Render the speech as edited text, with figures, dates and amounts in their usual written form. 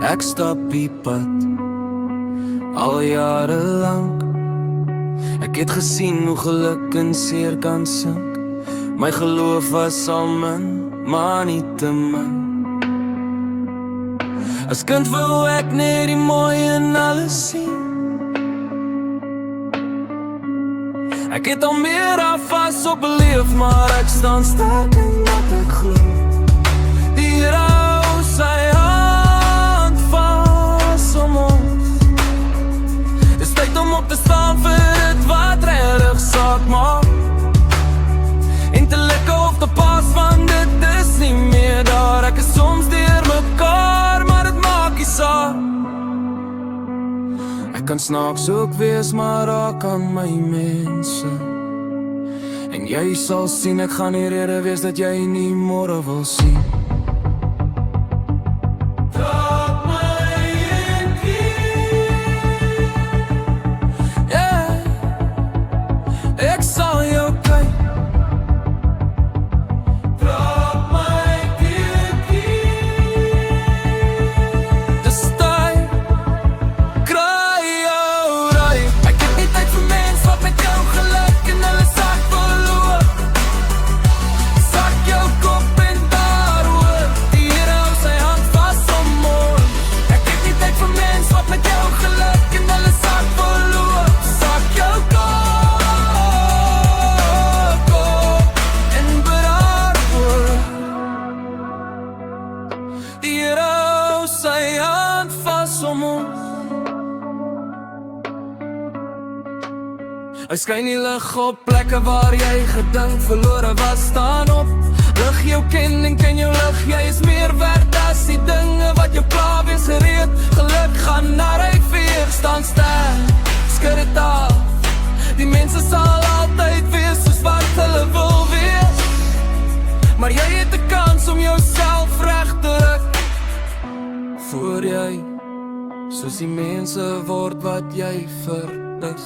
Ek stap die pad al jare lank. Ek het gesien hoe geluk en seer kan sink. My geloof was al min, maar nie te min. As kind wou ek net die mooi en alles sien. Ek het al meer af vas op beleef, maar ek staan sterk in wat ek glo. Die Here hou sy hand vas om ons. Dis tyd om op te staan vir dit wat regtig saak maak. En te lekker of te pas, want dit is nie meer daar. Ek is soms deur mekaar, maar dit maak nie saak. Ek kan snaaks ook wees, maar raak aan my mense. En jy sal sien, ek gaan nie rede wees dat jy nie môre wil sien. Draag my en keer, yeah. Ek sal jou kyk. Draag my keer, dis tyd, kry jou rui. Ek het nie tyd vir mens wat met jou geluk en hulle sak verloor. Sak jou kop en daar hoor, die Here hou sy hand vas om ons. Ek het nie tyd vir mens wat met jou geluk en hulle sak verloor. Sak jou kop en beraar hoor. Die Here hou sy hand vas om ons. Hy skyn die lig op plekke waar jy gedink verlore was, staan op. Lig jou ken en ken jou lig, jy is meer werd as die dinge wat jou pla, wees gereed. Geluk gaan naar hy veer, staan sterk, skud het af. Die mense sal altyd wees soos wat hulle wil wees, maar jy het 'n kans om jouself reg te ruk. Voor jy soos die mense word wat jy verdig.